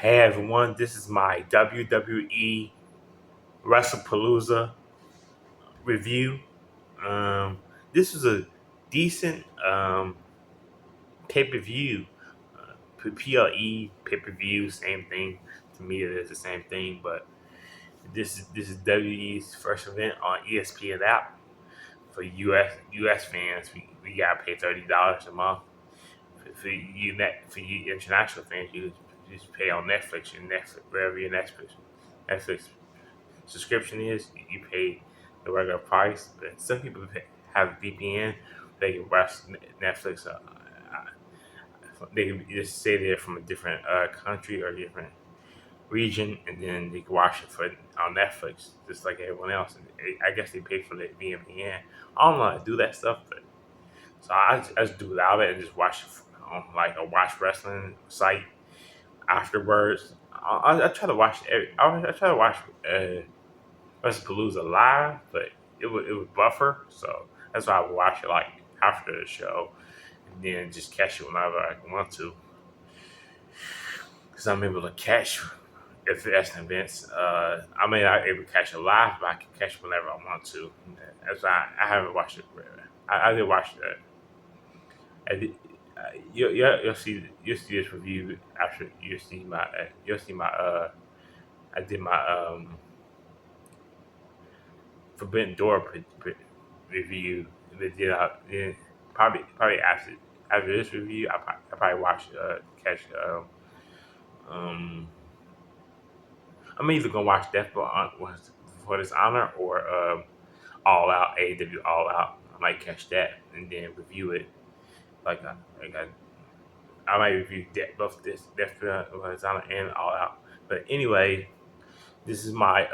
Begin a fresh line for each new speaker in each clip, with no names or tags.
Hey everyone, this is my WWE Wrestlepalooza review. Um, this was a decent pay per view. PLE pay per view, same thing. To me, it is the same thing. But this is WWE's first event on ESPN app for US fans. We gotta pay $30 a month. For you international fans, you just pay on Netflix. Your Netflix wherever your Netflix subscription is, you pay the regular price. But some people have VPN. They can watch Netflix. They can just say they're from a different country or different region, and then they can watch it on Netflix, just like everyone else. And I guess they pay for the VPN. I don't know how to do that stuff, but so I just do without it and just watch it on like a watch wrestling site afterwards. I try to watch I try to watch Wrestlepalooza live, but it would buffer, so that's why I would watch it like after the show, and then just catch it whenever I want to, because I'm able to catch if that's an event. I may not able to catch it live, but I can catch it whenever I want to. That's why I haven't watched it. I did watch that. I did, you'll see this review after you'll see my I did my Forbidden Door review. Then probably after this review, I probably watch catch um I'm either gonna watch Death for This Honor or All Out, AEW All Out. I might catch that and then review it. Like I might review both this Death for His Honor and All Out. But anyway, this is my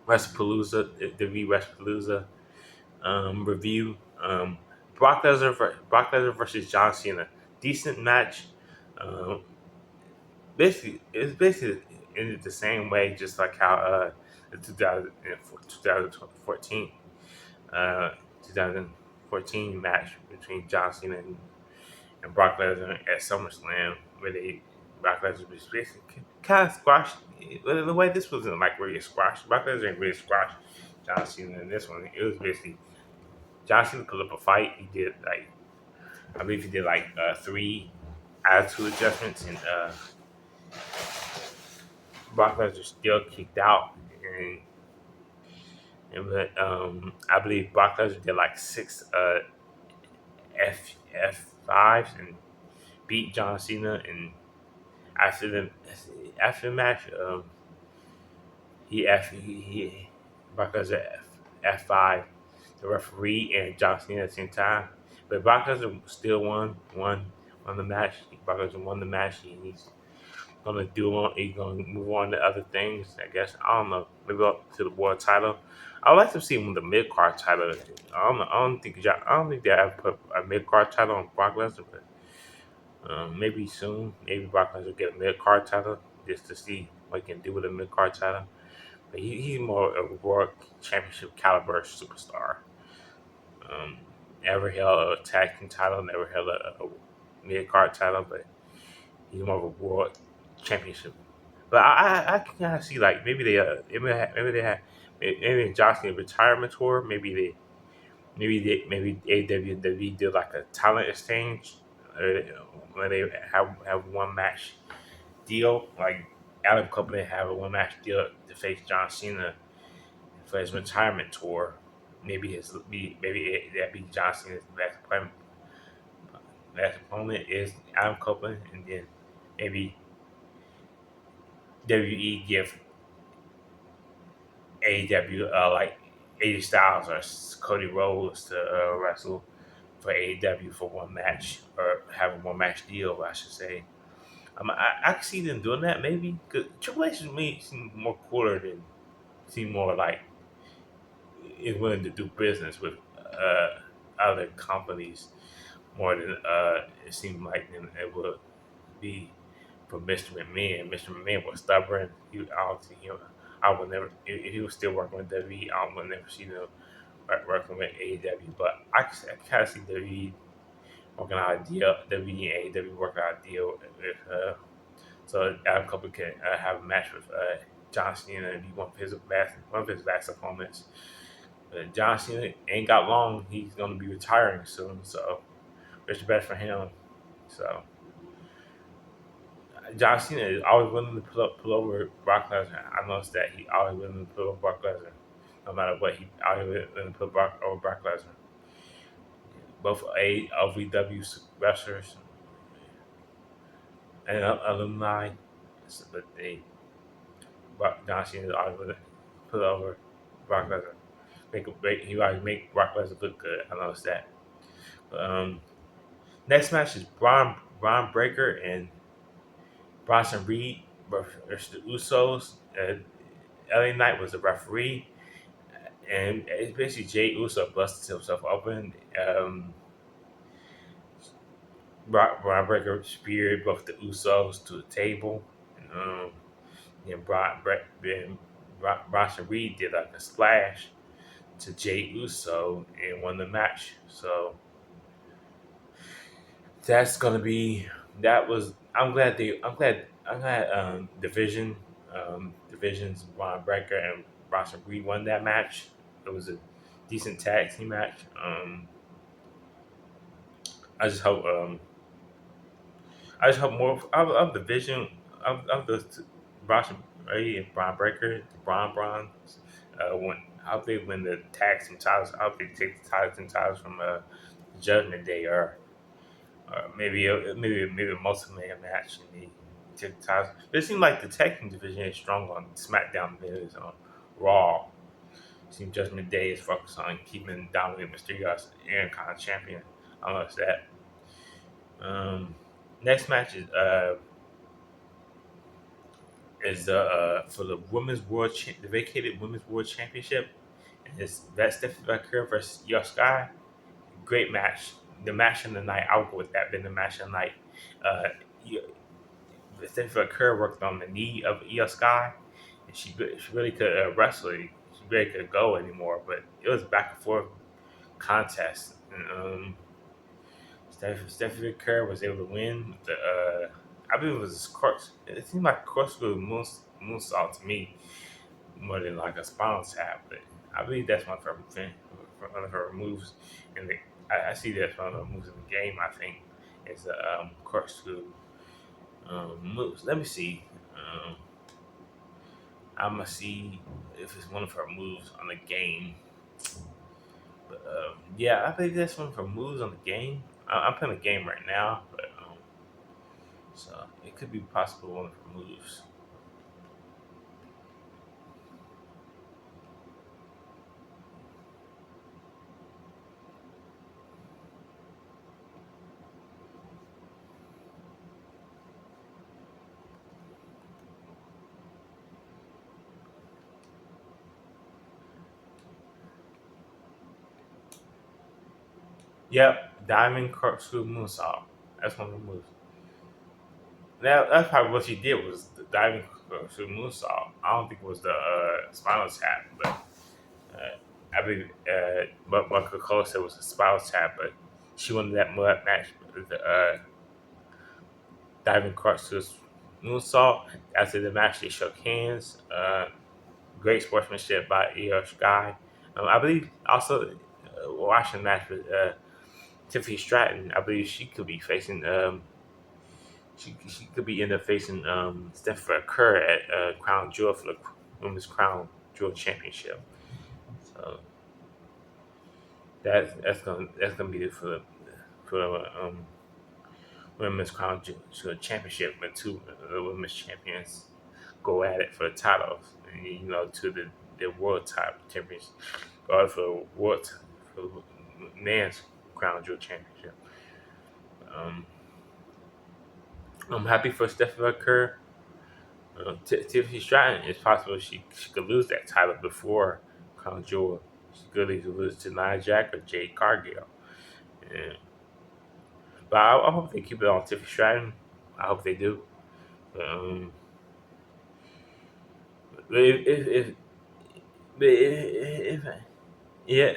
Wrestlepalooza, the V Wrestlepalooza review. Brock Lesnar versus John Cena, decent match. Um, basically ended the same way, just like how the 2014 uh, 2014 match between John Cena and Brock Lesnar at SummerSlam, where Brock Lesnar was basically kind of squashed. Well, the way this wasn't like really a squash. Brock Lesnar didn't really squash John Cena in this one. It was basically John Cena put up a fight. He did like I believe he did like three attitude adjustments, and Brock Lesnar still kicked out, and I believe Brock Lesnar did like six F5s and beat John Cena. And after the after the match, he Brock Lesnar F5 the referee and John Cena at the same time. But Brock Lesnar still won the match. Brock Lesnar won the match. He's he's gonna move on to other things. I guess I don't know. Maybe up to the world title. I would like to see him with the mid card title. I don't know. I don't think they ever put a mid card title on Brock Lesnar, but maybe soon. Maybe Brock Lesnar will get a mid card title just to see what he can do with a mid card title. But he's more of a world championship caliber superstar. Um, Never held a tag team title, never held a mid card title, but he's more of a world championship. But I can kind of see like maybe Johnson retirement tour. Maybe AWW did like a talent exchange, where they have one match deal. Like Adam Copeland have a one match deal to face John Cena for his retirement tour. That be John Cena's last opponent is Adam Copeland, and then maybe WE give AEW like AJ Styles or Cody Rhodes to wrestle for AEW for one match, or have a one match deal, I should say. I can see them doing that maybe, because Triple H to me seem more cooler than seem more like is willing to do business with other companies more than it seemed like than it would be for Mr. McMahon. Mr. McMahon was stubborn. I don't see him. I would never. If he was still working with WWE, I would never see him working with AEW. But I kind of see WWE working out a deal. WWE and AEW working out a deal with So Adam Cole can have a match with John Cena and be one of his last opponents. But John Cena ain't got long. He's gonna be retiring soon, so it's best for him. So John Cena is always willing to pull over Brock Lesnar. I noticed that he always willing to pull over Brock Lesnar, no matter what. He always willing to over Brock Lesnar. Both AWW wrestlers and alumni, but John Cena is always willing to pull over Brock Lesnar. He always make Brock Lesnar look good. I noticed that. Next match is Braun Breaker and Bronson Reed versus the Usos. LA Knight was the referee, and it's basically Jay Uso busted himself open. Braun Breaker speared both the Usos to the table. Um, and Bronson Reed did like a splash to Jay Uso and won the match. So that's gonna be that was I'm glad divisions Braun Breaker and Bronson Reed won that match. It was a decent tag team match. I just hope I just hope more of the vision of the Bronson Reed and Braun Breaker, the Braun when I hope they win the tag team titles. I hope they take the tag team titles from Judgment Day or maybe a multi-man match in the tag titles. But it seems like the tag team division is strong on SmackDown than it is on Raw. It seems Judgment Day is focused on keeping Dominic Mysterio as Aaron Khan champion. I don't know if that. Um, Next match is for the the vacated women's world championship. And it's that's Stephanie McCurry versus Io Sky. Great match. The match of the night. I'll go with that. Being the match of the night. Uh, Stephanie McCurry worked on the knee of Io Sky, and she really could wrestle. She really could go anymore, but it was back and forth contest. And, Stephanie Kerr was able to win. I believe it was course. It seemed like corkscrew moonsault to me more than like a spinal tap. But I believe that's one of her moves. And I see that's one of the moves in the game. I think is the corkscrew moves. Let me see. I'm gonna see if it's one of her moves on the game. But yeah, I believe that's one of her moves on the game. I'm playing the game right now, but so it could be possible one of her moves. Yep, diamond corkscrew moonsault. That's one of the moves. Now that's probably what she did was the diamond corkscrew moonsault. I don't think it was the spinal tap, but I believe what Coca said was a spinal tap, but she won that match with the diving corkscrew moonsault. After the match, they shook hands. Great sportsmanship by Io Sky. I believe also watching the match with Tiffany Stratton. I believe she could be facing. She could be end up facing Steph Kerr at Crown Jewel for the Women's Crown Jewel Championship. So that's gonna be for the Women's Crown Jewel Championship when two women's champions go at it for the titles, and to the world title champions, or for for men's Crown Jewel Championship. Um, I'm happy for Stephanie Kerr. Tiffany Stratton, it's possible she could lose that title before Crown Jewel. She could either lose to Nia Jack or Jade Cargill. And, but I hope they keep it on Tiffany Stratton. I hope they do. Um, but if yeah,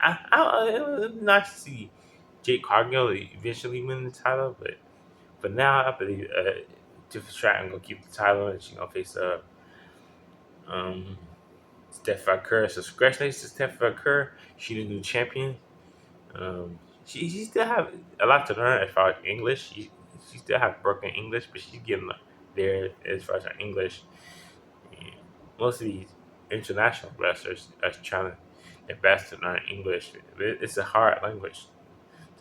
it would be nice to see Jade Cargill eventually win the title, but for now, I believe Tiff Stratton gonna keep the title, and she gonna face um Stephanie Kerr. So congratulations to Stephanie Kerr. She the new champion. She still have a lot to learn as far as English. She still have broken English, but she's getting there as far as her English. And most of these international wrestlers are trying to their best to learn English. It's a hard language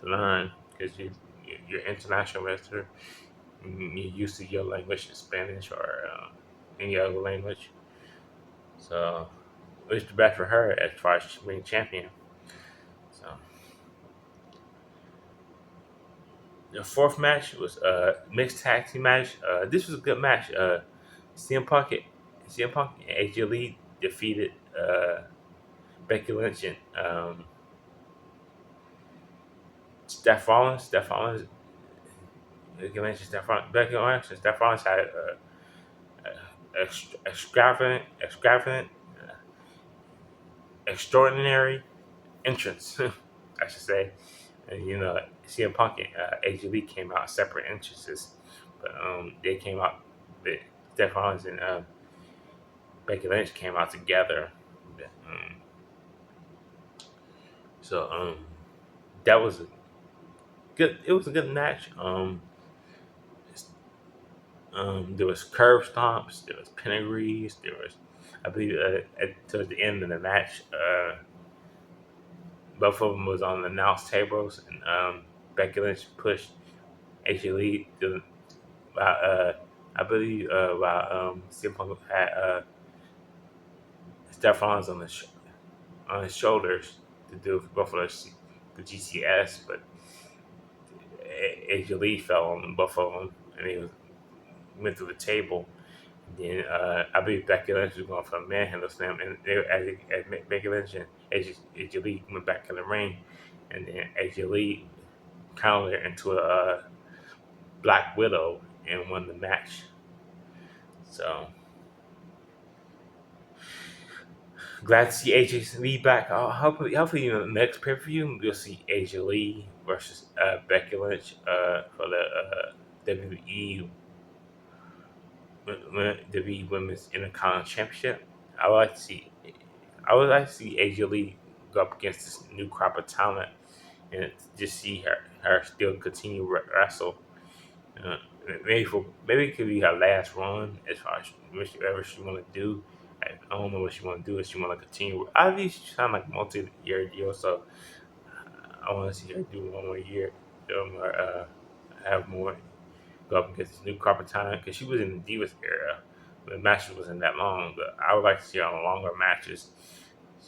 to learn because you're an international wrestler. You're used to your language in Spanish or any other language. So it's the best for her as far as being champion. So the fourth match was a mixed tag team match. This was a good match. CM Punk, CM Punk and AJ Lee defeated Becky Lynch and Steph Rollins. Steph Rollins, Becky Lynch and Steph Rollins. Becky Lynch and Steph Rollins had extravagant, uh, extraordinary entrance, I should say. And CM Punk and AJ Lee came out separate entrances, but they came out. The Steph Rollins and Becky Lynch came out together. Um, so that was a good. It was a good match. There was curb stomps. There was pedigrees. There was, I believe, towards the end of the match, both of them was on the announce tables, and Becky Lynch pushed AJ Lee to, I believe, while CM Punk had Steph Rollins on his shoulders to do both of the GCS, but AJ Lee fell on both of them, and he went through the table. Then I believe Becky Lynch was going for a manhandle slam, and as Becky Lynch and AJ Lee went back in the ring, and then AJ Lee countered into a Black Widow and won the match. So glad to see AJ Lee back. Hopefully, next pay per view we'll see AJ Lee versus Becky Lynch for the WWE WWE Women's Intercontinental Championship. I would like to see I would like to see AJ Lee go up against this new crop of talent and just see her still continue to wrestle. Uh, maybe it could be her last run as far as whatever she want to do. I don't know what she want to do. If she want to continue, I think she sound like multi-year deal. So I want to see her do one more year, have more go up against this new carpet time because she was in the Divas era. The matches wasn't that long, but I would like to see her on longer matches.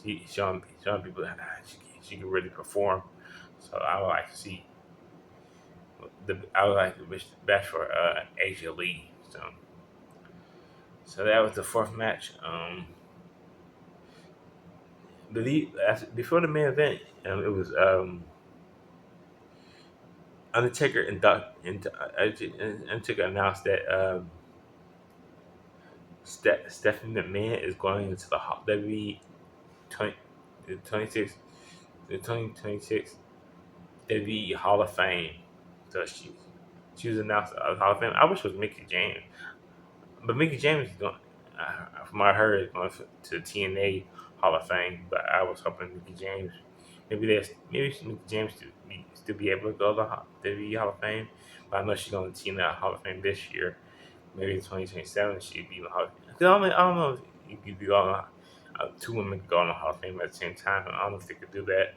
She showing people that she can really perform. So I would like to see I would like to wish the best for Asia Lee. So that was the fourth match. Before the main event, it was Undertaker Undertaker announced that Stephanie McMahon is going into the WWE 20, the 26 the 2026 WWE Hall of Fame. So she was announced as Hall of Fame. I wish it was Mickey James, but Mickey James is going. From what I heard, is going to TNA Hall of Fame. But I was hoping Mickey James, maybe Mickey James still be able to go to the WWE Hall of Fame. But I know she's going to TNA Hall of Fame this year. Maybe in 2027 she'd be in the Hall of Fame. 'Cause I don't know if you could be on two women could go in the Hall of Fame at the same time. I don't know if they could do that.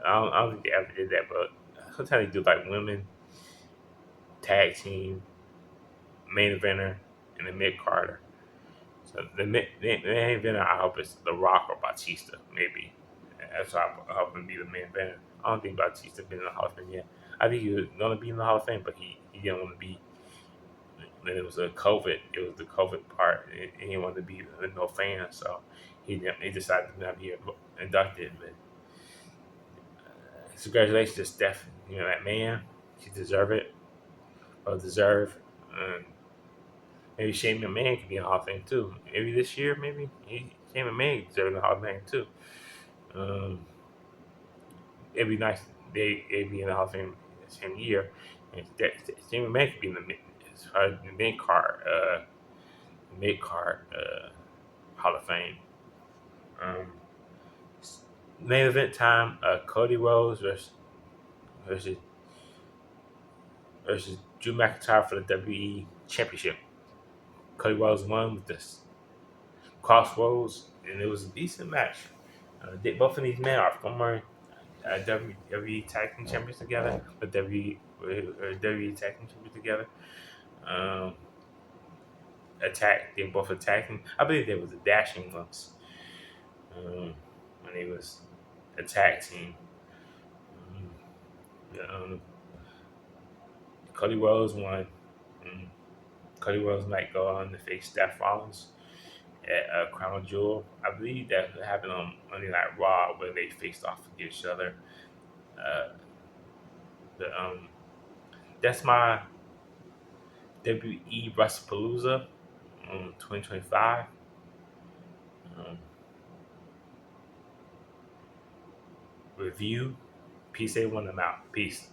I don't think they ever did that, but sometimes they do like women tag team, main eventer, and the mid carder. So the main eventer, I hope it's The Rock or Batista, maybe. That's what I hope him be the main eventer. I don't think Batista been in the Hall of Fame yet. I think he was gonna be in the Hall of Fame, but he didn't want to be. Then it was a COVID. It was the COVID part. And he didn't want to be no fan, so he decided to not be inducted. But congratulations to Steph. That man, she deserve it or deserve. Um, Maybe Shane McMahon could be in the Hall of Fame too. Maybe this year, maybe Shane McMahon deserves the Hall of Fame too. Um, it'd be nice they be in the Hall of Fame the same year. And Shane McMahon could be in the as far as the mid card Hall of Fame. Um, Main event time: Cody Rhodes versus versus Drew McIntyre for the WWE Championship. Cody Rhodes won with this crossroads, and it was a decent match. Both of these men are former WWE Tag Team Champions together, but WWE Tag Team Champions together. Um, they both attacking. I believe there was a dashing once when they was a tag team. Um, yeah, Cody Rhodes won. Um, Cody Rhodes might go on to face Seth Rollins at Crown Jewel. I believe that happened on Monday Night Raw where they faced off against each other. Uh, the That's my WWE Wrestlepalooza 2025. Um, Review. Peace, everyone. I'm out. Peace.